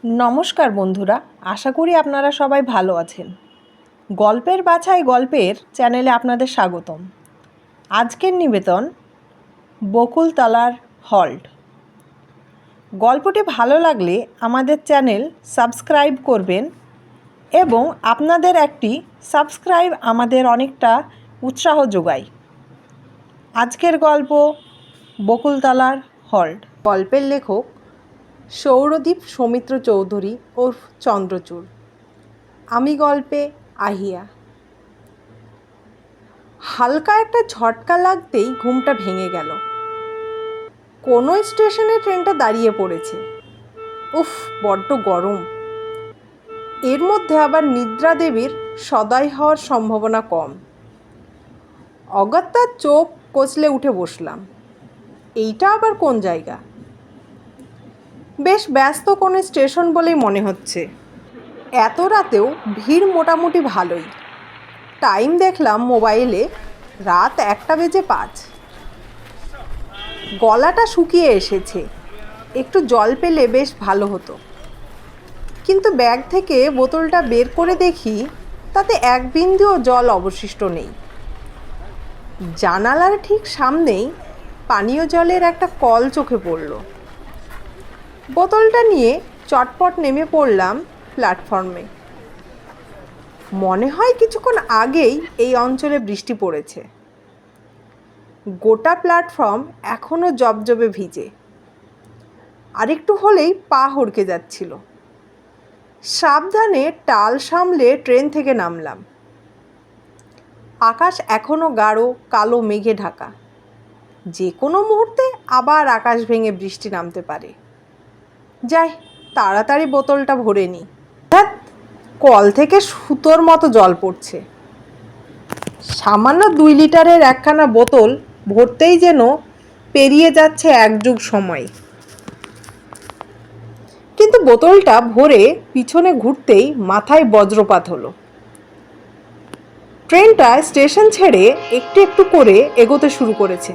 নমস্কার বন্ধুরা, আশা করি আপনারা সবাই ভালো আছেন। গল্পের বাছাই গল্পের চ্যানেলে আপনাদের স্বাগতম। আজকের নিবেদন বকুলতলার হল্ট। গল্পটি ভালো লাগলে আমাদের চ্যানেল সাবস্ক্রাইব করবেন এবং আপনাদের একটি সাবস্ক্রাইব আমাদের অনেকটা উৎসাহ যোগায়। আজকের গল্প বকুলতলার হল্ট। গল্পের লেখক সৌরদীপ সৌমিত্র চৌধুরী ওরফ চন্দ্রচূড়। আমি গল্পে আহিয়া। হালকা একটা ঝটকা লাগতেই ঘুমটা ভেঙে গেল। কোনো স্টেশনে ট্রেনটা দাঁড়িয়ে পড়েছে। উফ, বড্ড গরম। এর মধ্যে আবার নিদ্রা দেবীর সদয় হওয়ার সম্ভাবনা কম। অগত্যা চোখ কচলে উঠে বসলাম। এইটা আবার কোন জায়গা? বেশ ব্যস্ত কোনো স্টেশন বলেই মনে হচ্ছে। এত রাতেও ভিড় মোটামুটি ভালোই। টাইম দেখলাম মোবাইলে, রাত 1:05। গলাটা শুকিয়ে এসেছে, একটু জল পেলে বেশ ভালো হতো। কিন্তু ব্যাগ থেকে বোতলটা বের করে দেখি তাতে এক বিন্দুও জল অবশিষ্ট নেই। জানালার ঠিক সামনেই পানীয় জলের একটা কল চোখে পড়ল। বোতলটা নিয়ে চটপট নেমে পড়লাম প্ল্যাটফর্মে। মনে হয় কিছুক্ষণ আগেই এই অঞ্চলে বৃষ্টি পড়েছে। গোটা প্ল্যাটফর্ম এখনও জবজবে ভিজে। আরেকটু হলেই পা হড়কে যাচ্ছিল। সাবধানে টাল সামলে ট্রেন থেকে নামলাম। আকাশ এখনও গাঢ় কালো মেঘে ঢাকা। যে কোনো মুহূর্তে আবার আকাশ ভেঙে বৃষ্টি নামতে পারে। যাই, তাড়াতাড়ি বোতলটা ভরে নিই। কল থেকে সুতোর মতো জল পড়ছে। সামান্য 2 লিটারের একখানা বোতল ভরতেই যেন পেরিয়ে যাচ্ছে এক যুগ সময়। কিন্তু বোতলটা ভরে পিছনে ঘুরতেই মাথায় বজ্রপাত হলো। ট্রেনটা স্টেশন ছেড়ে একটু একটু করে এগোতে শুরু করেছে।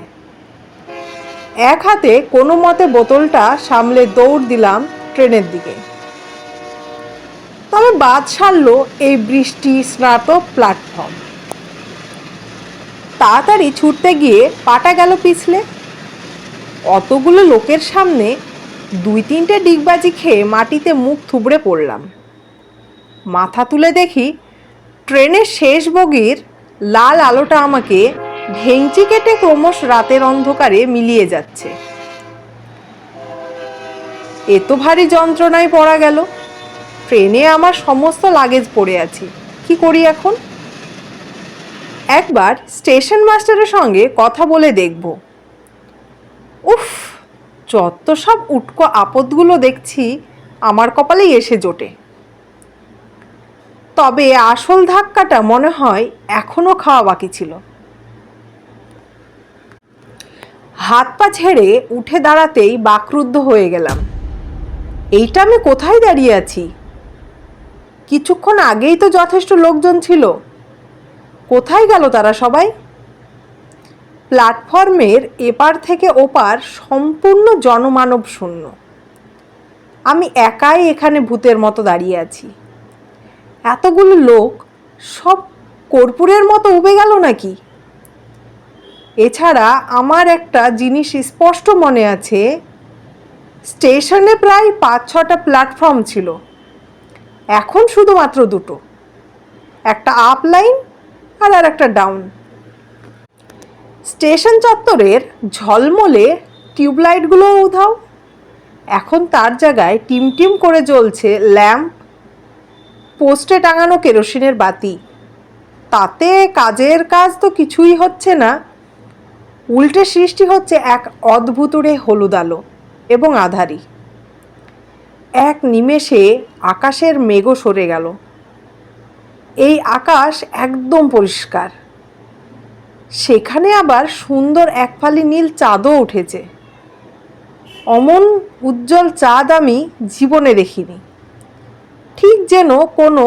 এক হাতে কোনো মতে বোতলটা সামলে দৌড় দিলাম ট্রেনের দিকে। তবে বাদ সারল এই বৃষ্টি স্নাত প্ল্যাটফর্ম। তাড়াতাড়ি ছুটতে গিয়ে পাটা গেল পিছলে। অতগুলো লোকের সামনে 2-3টে ডিগবাজি খেয়ে মাটিতে মুখ থুবড়ে পড়লাম। মাথা তুলে দেখি ট্রেনের শেষ বগির লাল আলোটা আমাকে ভেঙচি কেটে ক্রমশ রাতের অন্ধকারে মিলিয়ে যাচ্ছে। এত ভারী যন্ত্রণায় পড়া গেল। ট্রেনে আমার সমস্ত লাগেজ পড়ে আছে। কি করি এখন? একবার স্টেশন মাস্টারের সঙ্গে কথা বলে দেখব। উফ, যত সব উটকো আপদগুলো দেখছি আমার কপালেই এসে জোটে। তবে আসল ধাক্কাটা মনে হয় এখনো খাওয়া বাকি ছিল। হাত পা ছেড়ে উঠে দাঁড়াতেই বাকরুদ্ধ হয়ে গেলাম। এইটা আমি কোথায় দাঁড়িয়ে আছি? কিছুক্ষণ আগেই তো যথেষ্ট লোকজন ছিল। কোথায় গেল তারা সবাই? প্ল্যাটফর্মের এপার থেকে ওপার সম্পূর্ণ জনমানব শূন্য। আমি একাই এখানে ভূতের মতো দাঁড়িয়ে আছি। এতগুলো লোক সব কর্পূরের মতো উবে গেল নাকি? এছাড়া আমার একটা জিনিস স্পষ্ট মনে আছে, স্টেশনে প্রায় 5-6টা প্ল্যাটফর্ম ছিল। এখন শুধুমাত্র 2টো, একটা আপ লাইন আর একটা ডাউন। স্টেশন চত্বরের ঝলমলে টিউবলাইটগুলো উধাও। এখন তার জায়গায় টিমটিম করে জ্বলছে ল্যাম্প, পোস্টে টাঙানো কেরোসিনের বাতি। তাতে কাজের কাজ তো কিছুই হচ্ছে না, উল্টে সৃষ্টি হচ্ছে এক অদ্ভুতুড়ে হলুদ আলো এবং আঁধারি। এক নিমেষে আকাশের মেঘও সরে গেল। এই আকাশ একদম পরিষ্কার। সেখানে আবার সুন্দর এক ফালি নীল চাঁদও উঠেছে। অমন উজ্জ্বল চাঁদ আমি জীবনে দেখিনি। ঠিক যেন কোনো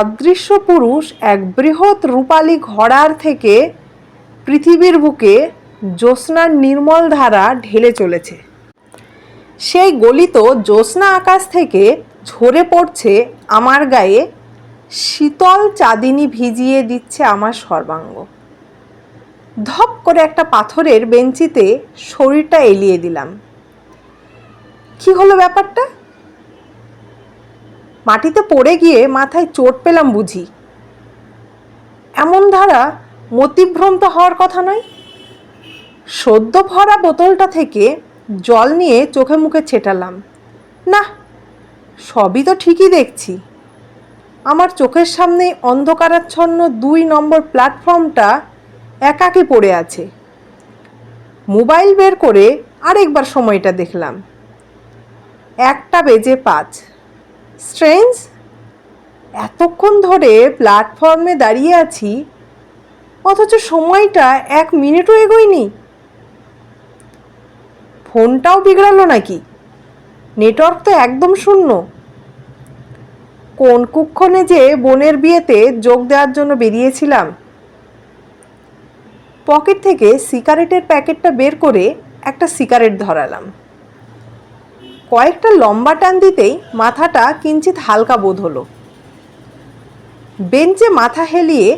অদৃশ্য পুরুষ এক বৃহৎ রূপালী ঘড়ার থেকে পৃথিবীর বুকে জ্যোৎস্নার নির্মল ধারা ঢেলে চলেছে। সেই গলিত জ্যোৎস্না আকাশ থেকে ঝরে পড়ছে আমার গায়ে, শীতল চাঁদিনী ভিজিয়ে দিচ্ছে আমার সর্বাঙ্গ। ধপ করে একটা পাথরের বেঞ্চিতে শরীরটা এলিয়ে দিলাম। কি হলো ব্যাপারটা? মাটিতে পড়ে গিয়ে মাথায় চোট পেলাম বুঝি? এমন ধারা মতিভ্রম তো হওয়ার কথা নয়। সদ্য ভরা বোতলটা থেকে জল নিয়ে চোখে মুখে ছেটালাম। না, সবই তো ঠিকই দেখছি। আমার চোখের সামনে অন্ধকারাচ্ছন্ন ২ নম্বর প্ল্যাটফর্মটা একাকী পড়ে আছে। মোবাইল বের করে আরেকবার সময়টা দেখলাম। 1:05। স্ট্রেঞ্জ, এতক্ষণ ধরে প্ল্যাটফর্মে দাঁড়িয়ে আছি, অথচ সময়টা 1 মিনিটও এগোয়নি। ফোনটাও বিগড়ালো নাকি? নেটওয়ার্ক তো একদম শূন্য। কোন কুক্ষণে যে বোনের বিয়েতে যোগ দেওয়ার জন্য বেরিয়েছিলাম। পকেট থেকে সিগারেটের প্যাকেটটা বের করে একটা সিগারেট ধরালাম। কয়েকটা লম্বা টান দিতেই মাথাটা কিঞ্চিত হালকা বোধ হলো। বেঞ্চে মাথা হেলিয়ে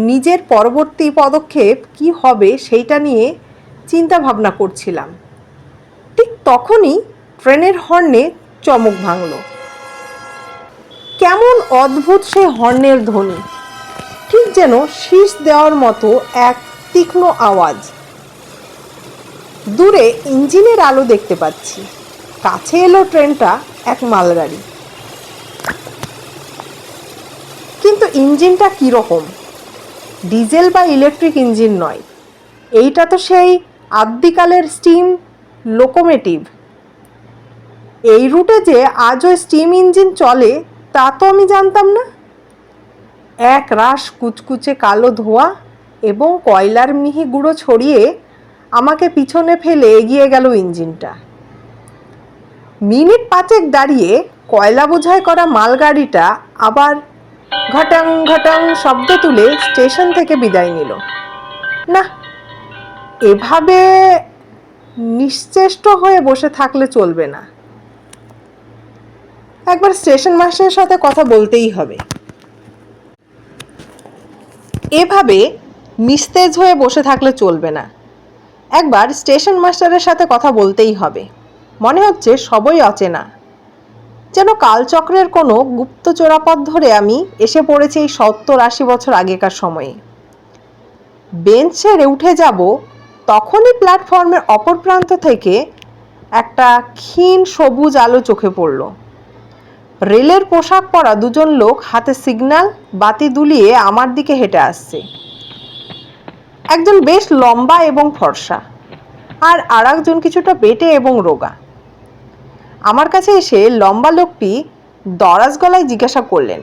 নিজের পরবর্তী পদক্ষেপ কি হবে সেইটা নিয়ে চিন্তা ভাবনা করছিলাম। ঠিক তখনই ট্রেনের হর্নে চমক ভাঙল। কেমন অদ্ভুত সে হর্নের ধ্বনি, ঠিক যেন শীষ দেওয়ার মতো এক তীক্ষ্ণ আওয়াজ। দূরে ইঞ্জিনের আলো দেখতে পাচ্ছি। কাছে এলো ট্রেনটা এক মালগাড়ি। কিন্তু ইঞ্জিনটা কীরকম? ডিজেল বা ইলেকট্রিক ইঞ্জিন নয়, এইটা তো সেই আদ্যিকালের স্টিম লোকোমেটিভ। এই রুটে যে আজও স্টিম ইঞ্জিন চলে তা তো আমি জানতাম না। এক রাশ কুচকুচে কালো ধোঁয়া এবং কয়লার মিহি গুঁড়ো ছড়িয়ে আমাকে পিছনে ফেলে এগিয়ে গেল ইঞ্জিনটা। মিনিট 5 দাঁড়িয়ে কয়লা বোঝাই করা মালগাড়িটা আবার ঘটাং ঘটাং শব্দ তুলে স্টেশন থেকে বিদায় নিল। না, এভাবে নিশ্চেষ্ট হয়ে বসে থাকলে চলবে না। একবার স্টেশন মাস্টারের সাথে কথা বলতেই হবে। এভাবে নিস্তেজ হয়ে বসে থাকলে চলবে না। একবার স্টেশন মাস্টারের সাথে কথা বলতেই হবে। মনে হচ্ছে সবই অচেনা, যেন কালচক্রের কোনো গুপ্ত চোরাপথ ধরে আমি এসে পড়েছি এই 70-80 বছর আগেকার সময়ে। বেঞ্চ ছেড়ে উঠে যাব, তখনই প্ল্যাটফর্মের অপর প্রান্ত থেকে একটা ক্ষীণ সবুজ আলো চোখে পড়ল। রেলের পোশাক পরা 2 জন লোক হাতে সিগন্যাল বাতি দুলিয়ে আমার দিকে হেঁটে আসছে। একজন বেশ লম্বা এবং ফর্সা, আর আরেকজন কিছুটা বেঁটে এবং রোগা। আমার কাছে এসে লম্বা লোকটি দরাজ গলায় জিজ্ঞাসা করলেন,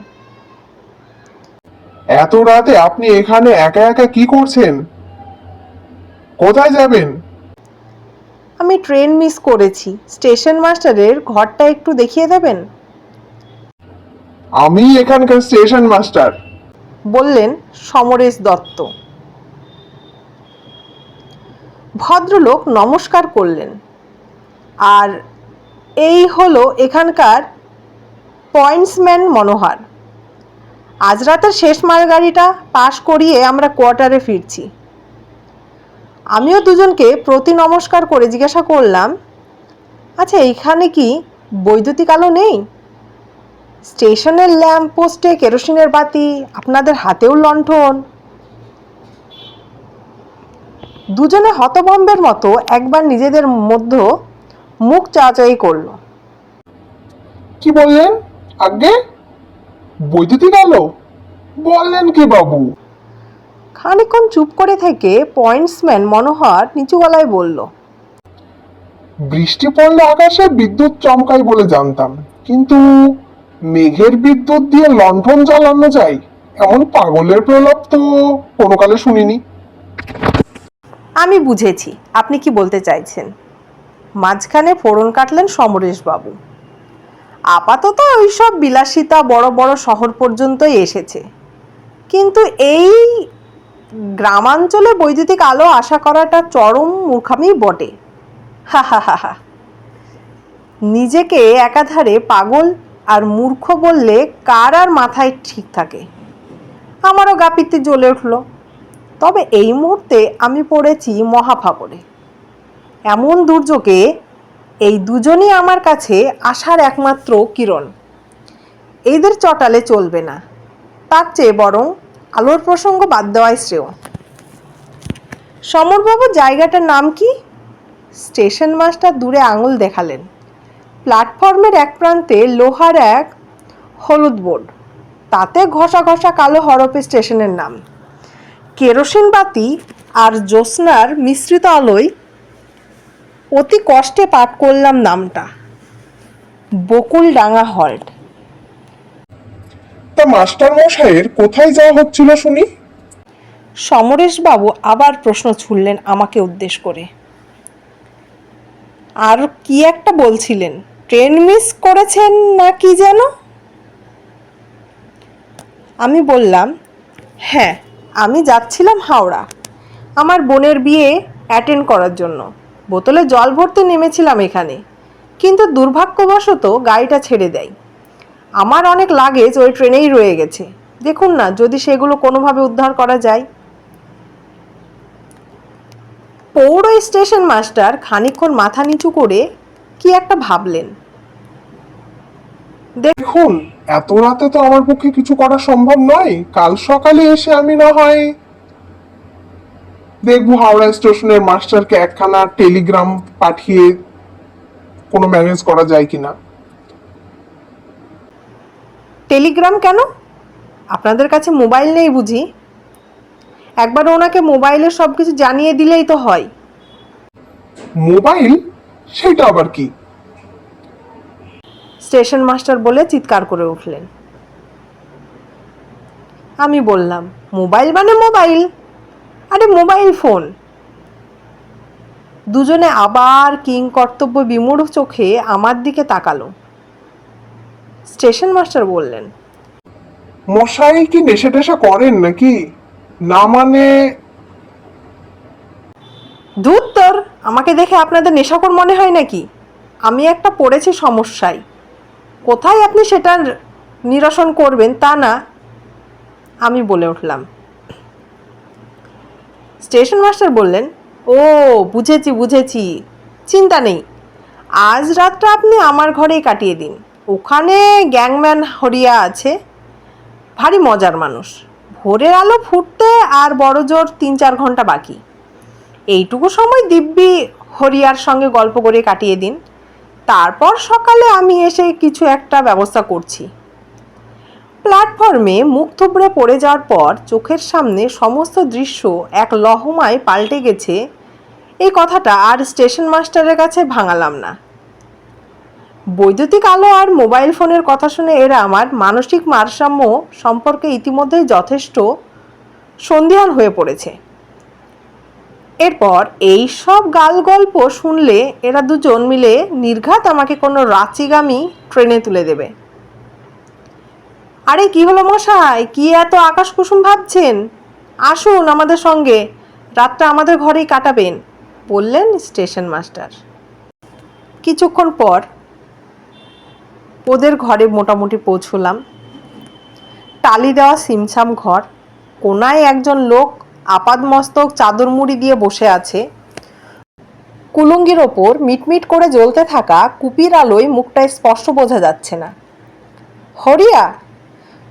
এত রাতে আপনি এখানে একা একা কি করছেন? কোথায় যাবেন? আমি ট্রেন মিস করেছি, স্টেশন মাস্টারের ঘরটা একটু দেখিয়ে দেবেন? আমি এখানকার স্টেশন মাস্টার, বললেন সমরেশ দত্ত। ভদ্রলোক নমস্কার করলেন। আর এই হলো এখানকার পয়েন্টসম্যান মনোহর। আজ রাতের শেষ মালগাড়িটা পাশ করিয়ে আমরা কোয়ার্টারে ফিরছি। আমিও দুজনকে প্রতি নমস্কার করে জিজ্ঞাসা করলাম, আচ্ছা এইখানে কি বৈদ্যুতিক আলো নেই? স্টেশনের ল্যাম্প পোস্টে কেরোসিনের বাতি, আপনাদের হাতেও লণ্ঠন। দুজনে হতভম্বের মতো একবার নিজেদের মধ্যে মুখ চাওয়াচাই করলো। কি বললেন? আগে বৈদ্যুতিক আলো বললেন কি বাবু? খানিকক্ষণ চুপ করে থেকে পয়েন্টসম্যান মনোহর নিচু গলায় বলল, বৃষ্টি পড়লে আকাশে বিদ্যুৎ চমকায় বলে জানতাম, কিন্তু মেঘের বিদ্যুৎ দিয়ে লণ্ঠন জ্বালানো যায় এমন পাগলের প্রলাপ তো কোনো কালে শুনিনি। আমি বুঝেছি আপনি কি বলতে চাইছেন। মাঝখানে ফোড়ন কাটলেন সমরেশবাবু। আপাতত ওইসব বিলাসিতা বড় বড় শহর পর্যন্তই এসেছে, কিন্তু এই গ্রামাঞ্চলে বৈদ্যুতিক আলো আশা করাটা চরম মূর্খামি বটে। হা হা হা হা। নিজেকে একাধারে পাগল আর মূর্খ বললে কার আর মাথায় ঠিক থাকে। আমারও গাপিতে জ্বলে উঠল। তবে এই মুহূর্তে আমি পড়েছি মহাফাপড়ে। এমন দুর্যোগে এই দুজনই আমার কাছে আসার একমাত্র কিরণ। এদের চটালে চলবে না, তার চেয়ে বরং আলোর প্রসঙ্গ বাদ দেওয়াই শ্রেয়। সমরবাবু, জায়গাটার নাম কি? স্টেশন মাস্টার দূরে আঙুল দেখালেন। প্ল্যাটফর্মের এক প্রান্তে লোহার এক হলুদ বোর্ড, তাতে ঘষা ঘষা কালো হরফে স্টেশনের নাম। কেরোসিন বাতি আর জ্যোৎস্নার মিশ্রিত আলোয় অতি কষ্টে পাঠ করলাম নামটা, বকুলডাঙ্গা হল্ট। তা মাস্টার মশাইয়ের কোথায় যাওয়া হচ্ছিল শুনি? সমরেশবাবু আবার প্রশ্ন ছুড়লেন আমাকে উদ্দেশ্য করে। আর কি একটা বলছিলেন, ট্রেন মিস করেছেন না কি যেন। আমি বললাম, হ্যাঁ, আমি যাচ্ছিলাম হাওড়া আমার বোনের বিয়ে অ্যাটেন্ড করার জন্য। বোতলে জল ভরতে নেমেছিলাম এখানে, কিন্তু দুর্ভাগ্যবশত গাড়িটা ছেড়ে দেয়। আমার অনেক লাগেজ ওই ট্রেনেই রয়ে গেছে। দেখুন না যদি সেগুলো কোনোভাবে উদ্ধার করা যায়। পৌর স্টেশন মাস্টার খানিকক্ষণ মাথা নিচু করে কি একটা ভাবলেন। দেখুন, এত রাতে তো আমার পক্ষে কিছু করা সম্ভব নয়। কাল সকালে এসে আমি না হয় দেখবো হাওড়া স্টেশনের মাস্টারকে একখানা টেলিগ্রাম পাঠিয়ে কোনো ম্যানেজ করা যায় কিনা। টেলিগ্রাম কেন? আপনাদের কাছে মোবাইল নেই বুঝি? একবার ওনাকে মোবাইলে সব কিছু জানিয়ে দিলেই তো হয়। মোবাইল? সেটা আবার কি? স্টেশন মাস্টার বলে চিৎকার করে উঠলেন। আমি বললাম, মোবাইল মানে মোবাইল, আরে মোবাইল ফোন। দুজনে আবার কিং কর্তব্য বিমূঢ় চোখে আমার দিকে তাকালো। স্টেশন মাস্টার বললেন, মশাই কি নেশা টেশা করেন নাকি? না মানে? ধুর তোর, আমাকে দেখে আপনাদের নেশাখোর মনে হয় নাকি? আমি একটা পড়েছি সমস্যায়, কোথায় আপনি সেটা নিরসন করবেন তা না। আমি বলে উঠলাম। স্টেশন মাস্টার বললেন, ও বুঝেছি বুঝেছি, চিন্তা নেই, আজ রাতটা আপনি আমার ঘরেই কাটিয়ে দিন। ওখানে গ্যাংম্যান হরিয়া আছে, ভারী মজার মানুষ। ভোরের আলো ফুটতে আর বড় জোর 3-4 ঘন্টা বাকি। এইটুকু সময় দিব্যি হরিয়ার সঙ্গে গল্প করে কাটিয়ে দিন। তারপর সকালে আমি এসে কিছু একটা ব্যবস্থা করছি। প্ল্যাটফর্মে মুখ থুবড়ে পড়ে যাওয়ার পর চোখের সামনে সমস্ত দৃশ্য এক লহমায় পাল্টে গেছে, এই কথাটা আর স্টেশন মাস্টারের কাছে ভাঙালাম না। বৈদ্যুতিক আলো আর মোবাইল ফোনের কথা শুনে এরা আমার মানসিক ভারসাম্য সম্পর্কে ইতিমধ্যেই যথেষ্ট সন্দিহান হয়ে পড়েছে। এরপর এই সব গাল গল্প শুনলে এরা দুজন মিলে নির্ঘাত আমাকে কোনো রাঁচিগামী ট্রেনে তুলে দেবে। আরে কি হলো মশাই, কি এত আকাশ কুসুম ভাবছেন? আসুন আমাদের সঙ্গে, রাতটা আমাদের ঘরেই কাটাবেন, বললেন স্টেশন মাস্টার। কিছুক্ষণ পর ওদের ঘরে মোটামুটি পৌঁছলাম। টালি দেওয়া সিমসাম ঘর, কোনায় একজন লোক আপাদমস্তক চাদর মুড়ি দিয়ে বসে আছে। কুলুঙ্গির ওপর মিটমিট করে জ্বলতে থাকা কুপির আলোয় মুখটা স্পষ্ট বোঝা যাচ্ছে না। হরিয়া,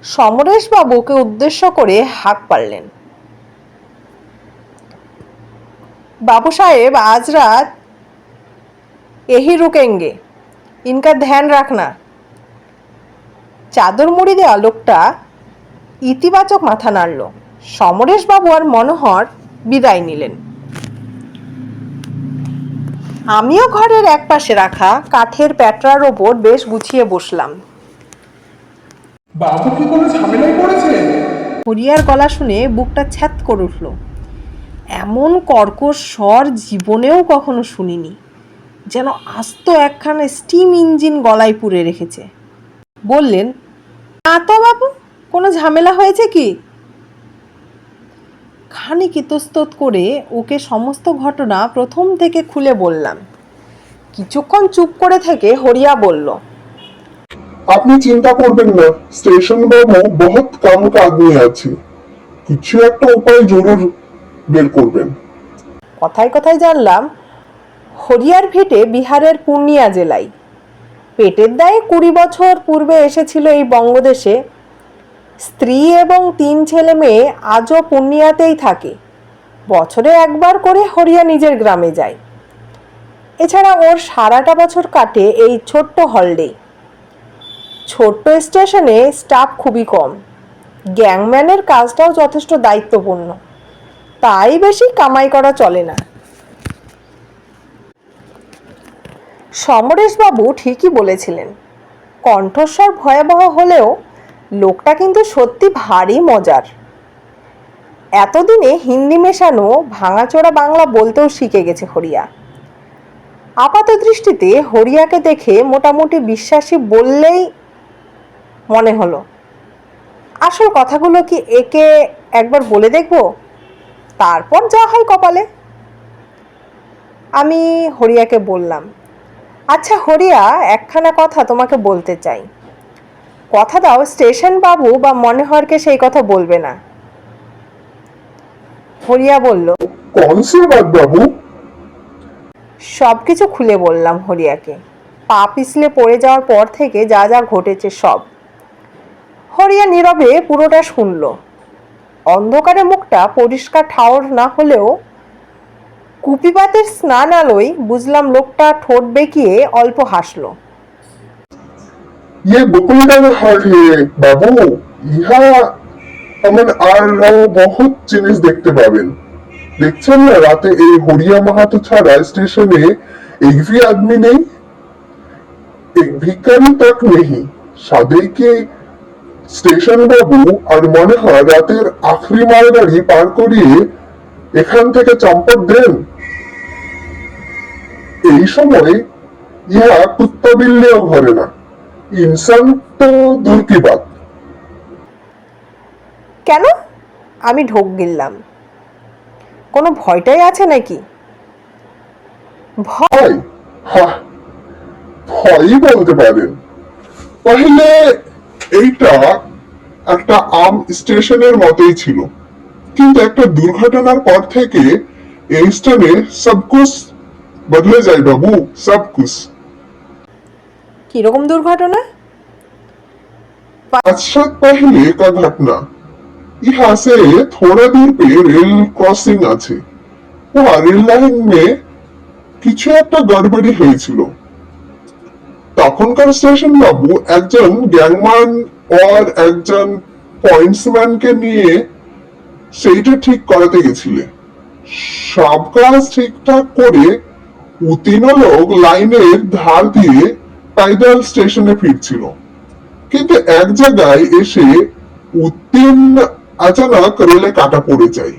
সমরেশবাবুকে উদ্দেশ্য করে হাঁক পারলেন। বাবু সাহেব, আজ রাত यही रुकेंगे, इनका ध्यान रखना। চাদর মুড়ি দেওয়া লোকটা ইতিবাচক মাথা নাড়ল। সমরেশবাবু আর মনোহর বিদায় নিলেন। আমিও ঘরের একপাশে রাখা কাঠের প্যাটরার ওপর বেশ গুছিয়ে বসলাম। বাবু কি কোনো ঝামেলায় পড়েছে? হরিয়ার গলা শুনে বুকটা ছ্যাত করে উঠল। এমন কর্কশ স্বর জীবনেও কখনো শুনিনি, যেন আস্ত একখানা স্টিম ইঞ্জিন গলায় পুরে রেখেছে। বললেন, না তো বাবু, কোনো ঝামেলা হয়েছে কি? খানিক ইতস্তত করে ওকে সমস্ত ঘটনা প্রথম থেকে খুলে বললাম। কিছুক্ষণ চুপ করে থেকে হরিয়া বলল, আপনি চিন্তা করবেন না, স্টেশন বাবু বহুত কাম আদমি আছে, কিছু একটা উপায় জরুর বের করবেন। কথায় কথায় জানলাম হরিয়ার ভিটে বিহারের পূর্ণিয়া জেলায়। পেটের দায়ে 20 বছর পূর্বে এসেছিল এই বঙ্গদেশে। স্ত্রী এবং 3 ছেলে মেয়ে আজও পূর্ণিয়াতেই থাকে। বছরে একবার করে হরিয়া নিজের গ্রামে যায়। এছাড়া ওর সারাটা বছর কাটে এই ছোট্ট হলডে। ছোট্ট স্টেশনে স্টাফ খুবই কম। গ্যাংম্যানের কাজটাও যথেষ্ট দায়িত্বপূর্ণ, তাই বেশি কামাই করা চলে না। সমরেশবাবু ঠিকই বলেছিলেন। কণ্ঠস্বর ভয়াবহ হলেও লোকটা কিন্তু সত্যি ভারী মজার। এতদিনে হিন্দি মেশানো ভাঙাচোরা বাংলা বলতেও শিখে গেছে হরিয়া। আপাত দৃষ্টিতে হরিয়াকে দেখে মোটামুটি বিশ্বাসী বললেই মনে হলো। আসল কথাগুলো কি একে একবার বলে দেখব, তারপর যা হয় কপালে। আমি হরিয়াকে বললাম, আচ্ছা হরিয়া, একখানা কথা তোমাকে বলতে চাই। কথা দাও স্টেশন বাবু বা মনোহরকে সেই কথা বলবে না। হরিয়া বলল, কौन सी बात বাবু? সবকিছু খুলে বললাম হরিয়াকে। পা পিছলে পড়ে যাওয়ার পর থেকে যা যা ঘটেছে সব। হরিয়া নীরবে পুরোটা শুনল। অন্ধকারে মুখটা পরিষ্কার ঠাওর না হলেও কুপিপাতের স্নান আলোয় বুঝলাম লোকটা ঠোঁট বেঁকিয়ে অল্প হাসলো। ये বকুলডাঙ্গা হাট হে বাবু, ইহা এমন আরো বহুত জিনিস দেখতে পাবেন। দেখছেন না, রাতে এই হরিয়া মাহাতো ছাড়া স্টেশনে एक भी आदमी नहीं, एक भिखारी तक नहीं। সাদেই কি স্টেশন বাবু আর মনে হয় রাতের আখরি মালগাড়ি পার করিয়ে এখান থেকে চম্পট দেন। এই সময় ইহা কুত্তা বিল্লেও ঘরে না, ইনসান তো দূর কি বাত। কেন? আমি ঢোক গিললাম। কোনো ভয়টাই আছে নাকি? ভয়? হ্যাঁ, ভয়ই বলতে পারেন। তাহলে এইটা একটা আম স্টেশনের মতোই ছিল, কিন্তু একটা দুর্ঘটনার পর থেকে এই স্টেশনে সবকুছ বদলে যায় বাবু, সবকুছ। কিরকম দুর্ঘটনা? 5-7 पहले का घटना। यहाँ से थोड़ा दूर पे रेल क्रॉसिंग আছে। वहाँ रेल লাইন में কিছু একটা গড়বড়ি হয়েছিল। তখনকার স্টেশন বাবু একজন গ্যাংম্যান আর একজন পয়েন্টসম্যানকে নিয়ে সেইটা ঠিক করাতে গেছিলেন। সব কাজ ঠিকঠাক করে ও তিনও লোক লাইনের ধার দিয়ে পাইদল স্টেশনে ফিরছিল, কিন্তু এক জায়গায় এসে উত্তীন अचानक রেলে কাটা পড়ে যায়।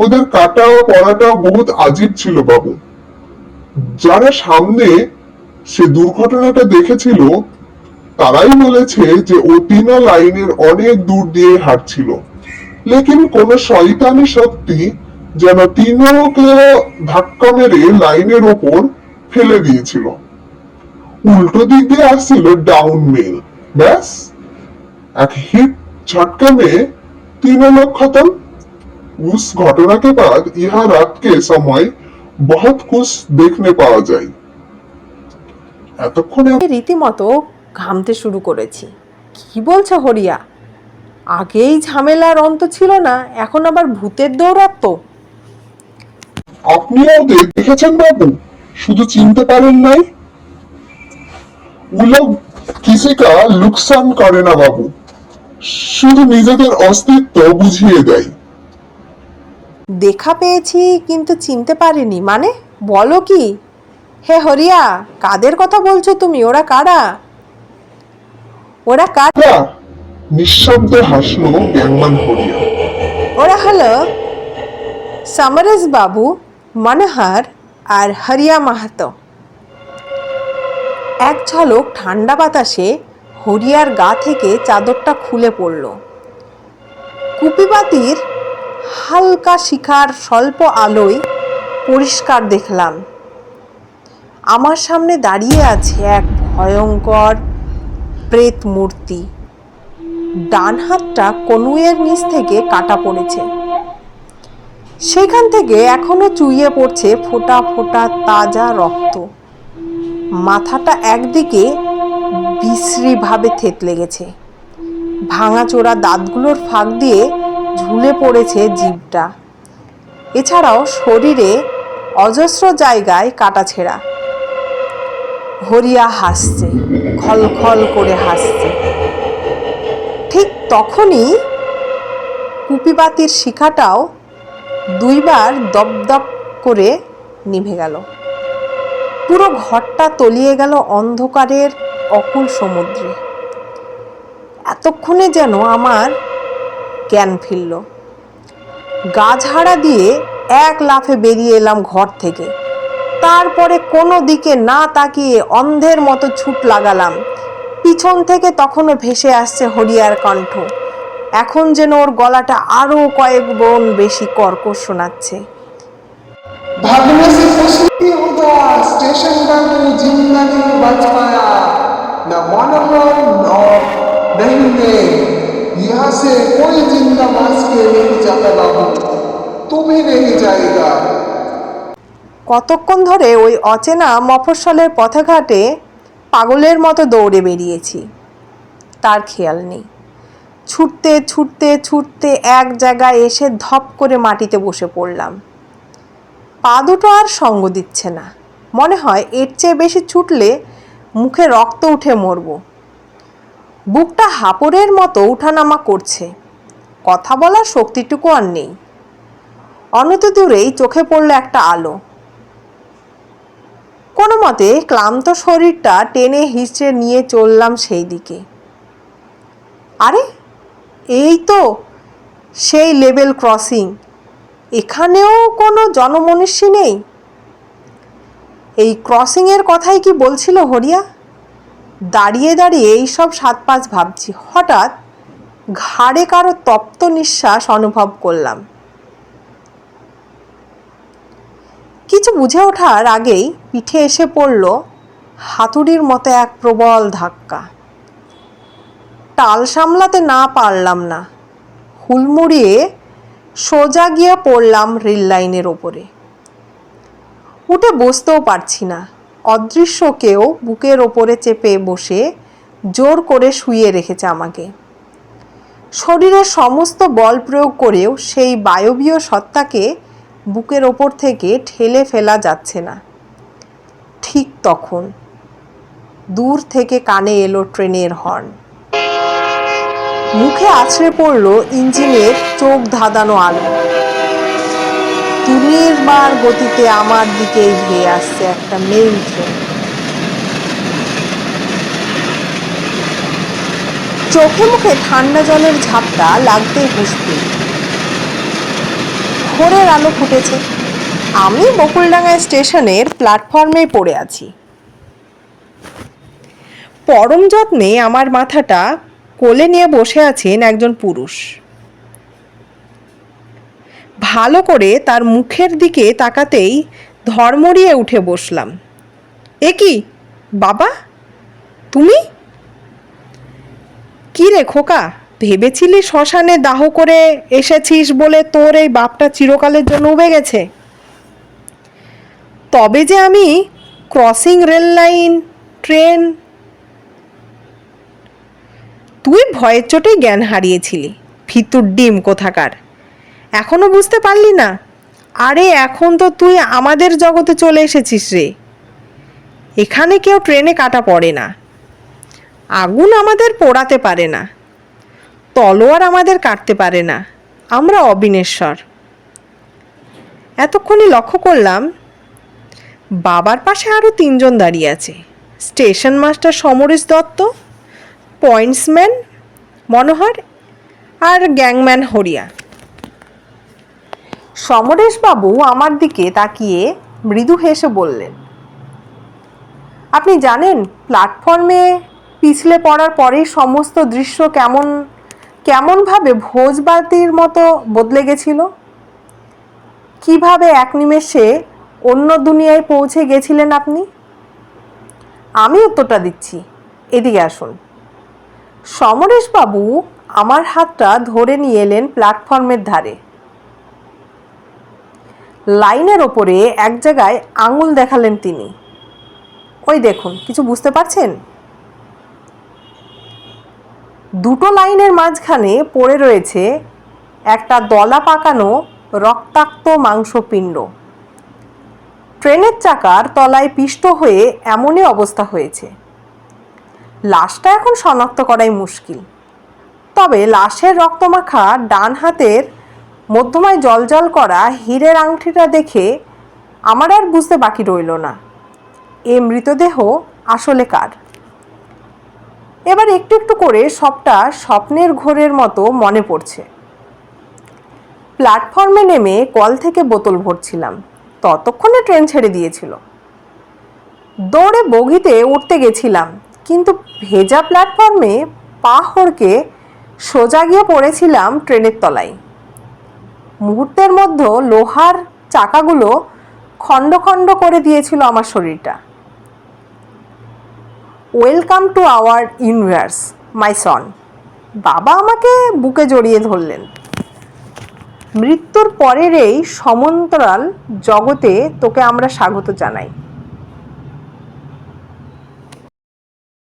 ওদের কাটা পড়াটা বহুত আজীব ছিল বাবু। যারা সামনে সে দুর্ঘটনাটা দেখেছিল তারাই বলেছে যে ও তিনা লাইনের অনেক দূর দিয়ে হাঁটছিল, লেকিন কোন শয়তানি শক্তি যেন তিনোকে ধাক্কা মেরে লাইনের ওপর ফেলে দিয়েছিল। উল্টো দিক দিয়ে আসছিল डाउन मेल, बस एक हिट झटके में तीनों लोग खत्म। उस घटना के बाद यहाँ रात के समय बहुत कुछ देखने पाওয়া যায়। এতক্ষণে রীতিমতো ঘামতে শুরু করেছি। কি বলছো হরিয়া? আগেই ঝামেলার অন্ত ছিল না, এখন আবার ভূতের দৌরাত্ম্য। আপনিও ওদের দেখেছেন বাবু, শুধু চিনতে পারেন নাই? উলো কিসি কা লুকসান করে না বাবু, শুধু নিজেদের অস্তিত্ব বুঝিয়ে দেয়। দেখা পেয়েছি কিন্তু চিনতে পারিনি মানে? বলো কি? হে হরিয়া, কাদের কথা বলছো তুমি? ওরা কারা? ওরা কারা? নিঃশব্দে হাসলো গ্যাংম্যান হরিয়া। ওরা হলো সমরেশ বাবু, মনোহর আর হরিয়া মাহাতো। এক ঝলক ঠান্ডা বাতাসে হরিয়ার গা থেকে চাদরটা খুলে পড়ল। কুপিবাতির হালকা শিখার স্বল্প আলোয় পরিষ্কার দেখলাম আমার সামনে দাঁড়িয়ে আছে এক ভয়ঙ্কর প্রেত মূর্তি। ডান হাতটা কনুইয়ের নিচ থেকে কাটা পড়েছে, সেখান থেকে এখনো চুইয়ে পড়ছে ফোঁটা ফোঁটা তাজা রক্ত। মাথাটা একদিকে বিশ্রীভাবে থেতলে গেছে, ভাঙাচোরা দাঁতগুলোর ফাঁক দিয়ে ঝুলে পড়েছে জিভটা। এছাড়াও শরীরে অজস্র জায়গায় কাটাছেঁড়া। হরিয়া হাসছে, খলখল করে হাসছে। ঠিক তখনই কুপিবাতির শিখাটাও দুইবার দপদপ করে নিভে গেল। পুরো ঘরটা তলিয়ে গেল অন্ধকারের অকুল সমুদ্রে। এতক্ষণে যেন আমার জ্ঞান ফিরল। গা ঝাড়া দিয়ে এক লাফে বেরিয়ে এলাম ঘর থেকে। তারপরে কোনো দিকে না তাকিয়ে অন্ধের মতো ছুট লাগালাম। পিছন থেকে তখনও ভেসে আসছে হরিয়ার কণ্ঠ। এখন যেন ওর গলাটা আরো কয়েক গুণ বেশি কর্কশ শোনাচ্ছে। भागने से कुछ नहीं होगा, स्टेशन बाबू जिंदा नहीं बच पाया, न मनोहर नहीं मैं, यहाँ से कोई जिंदा बच के नहीं जाता बाबू, तुम ही नहीं जाएगा। কতক্ষণ ধরে ওই অচেনা মফস্বলের পথঘাটে পাগলের মতো দৌড়ে বেরিয়েছি, তার খেয়াল নেই। ছুটতে ছুটতে ছুটতে এক জায়গায় এসে ধপ করে মাটিতে বসে পড়লাম। পা দুটো আর সঙ্গ দিচ্ছে না। মনে হয় এর চেয়ে বেশি ছুটলে মুখে রক্ত উঠে মরব। বুকটা হাঁপড়ের মতো উঠানামা করছে, কথা বলার শক্তিটুকু আর নেই। অনতি দূরেই চোখে পড়ল একটা আলো। কোনো মতে ক্লান্ত শরীরটা টেনে হিঁচড়ে নিয়ে চললাম সেই দিকে। আরে এই তো সেই লেভেল ক্রসিং। এখানেও কোনো জনমনুষ্য নেই। এই ক্রসিংয়ের কথাই কি বলছিল হরিয়া? দাঁড়িয়ে দাঁড়িয়ে এইসব সাত পাঁচ ভাবছি, হঠাৎ ঘাড়ে কারো তপ্ত নিঃশ্বাস অনুভব করলাম। কিছু বুঝে ওঠার আগেই পিঠে এসে পড়ল হাতুড়ির মতো এক প্রবল ধাক্কা। টাল সামলাতে না পারলাম না, হুলমুড়িয়ে সোজা গিয়ে পড়লাম রেল লাইনের ওপরে। উঠে বসতেও পারছি না। অদৃশ্য কেউ বুকের ওপরে চেপে বসে জোর করে শুইয়ে রেখেছে আমাকে। শরীরের সমস্ত বল প্রয়োগ করেও সেই বায়বীয় সত্তাকে বুকের ওপর থেকে ঠেলে ফেলা যাচ্ছে না। ঠিক তখন দূর থেকে কানে এলো ট্রেনের হর্ন। মুখে আছড়ে পড়ল ইঞ্জিনের চোখ ধাঁধানো আলো। তুনির্বার গতিতে আমার দিকেই ধেয়ে আসছে একটা মেইল ট্রেন। চোখে মুখে ঠান্ডা জলের ঝাপটা লাগতেই হুঁশ পেল। ভোরের আলো ফুটেছে। আমি বকুলডাঙ্গা স্টেশনের প্ল্যাটফর্মেই পড়ে আছি। পরম যত্নে আমার মাথাটা কোলে নিয়ে বসে আছেন একজন পুরুষ। ভালো করে তার মুখের দিকে তাকাতেই ধর্মড়িয়ে উঠে বসলাম। এ কি বাবা, তুমি? কি রে খোকা, ভেবেছিলি শ্মশানে দাহ করে এসেছিস বলে তোর এই বাপটা চিরকালের জন্য উবে গেছে? তবে যে আমি ক্রসিং রেল লাইন, ট্রেন। তুই ভয়ের চোটেই জ্ঞান হারিয়েছিলি, ফিতুর ডিম কোথাকার। এখনো বুঝতে পারলি না? আরে এখন তো তুই আমাদের জগতে চলে এসেছিস রে। এখানে কেউ ট্রেনে কাটা পড়ে না, আগুন আমাদের পোড়াতে পারে না, তলোয়ার আমাদের কাটতে পারে না। আমরা অবিনেশ্বর। এতক্ষণই লক্ষ্য করলাম বাবার পাশে আরও তিনজন দাঁড়িয়ে আছে। Station master Samaresh Dutta, pointsman Manohar আর গ্যাংম্যান হরিয়া। সমরেশবাবু আমার দিকে তাকিয়ে মৃদু হেসে বললেন, আপনি জানেন প্ল্যাটফর্মে পিছলে পড়ার পরেই সমস্ত দৃশ্য কেমনভাবে ভোজবাতির মতো বদলে গেছিল? কিভাবে এক নিমেষে অন্য দুনিয়ায় পৌঁছে গেছিলেন আপনি? আমি উত্তরটা দিচ্ছি, এদিকে আসুন। সমরেশবাবু আমার হাতটা ধরে নিয়ে এলেন প্ল্যাটফর্মের ধারে। লাইনের ওপরে এক জায়গায় আঙুল দেখালেন তিনি। ওই দেখুন, কিছু বুঝতে পারছেন? দুটো লাইনের মাঝখানে পড়ে রয়েছে একটা দলা পাকানো রক্তাক্ত মাংসপিণ্ড। ট্রেনের চাকার তলায় পিষ্ট হয়ে এমনই অবস্থা হয়েছে। লাশটা এখন শনাক্ত করাই মুশকিল। তবে লাশের রক্তমাখা ডান হাতের মধ্যমায় জলজল করা হীরের আংটিটা দেখে আমার আর বুঝতে বাকি রইল না এ মৃতদেহ আসলে কার। এবার একটু একটু করে সবটা স্বপ্নের ঘোরের মতো মনে পড়ছে। প্ল্যাটফর্মে নেমে কল থেকে বোতল ভরছিলাম, ততক্ষণে ট্রেন ছেড়ে দিয়েছিল। দৌড়ে বগিতে উঠতে গেছিলাম, কিন্তু ভেজা প্ল্যাটফর্মে পা হড়কে সোজা গিয়ে পড়েছিলাম ট্রেনের তলায়। মুহূর্তের মধ্যে লোহার চাকাগুলো খণ্ড খণ্ড করে দিয়েছিল আমার শরীরটা। Welcome to our universe my son. বাবা আমাকে বুকে জড়িয়ে ধরলেন। মৃত্যুর পরের এই সমান্তরাল জগতে তোকে আমরা স্বাগত জানাই।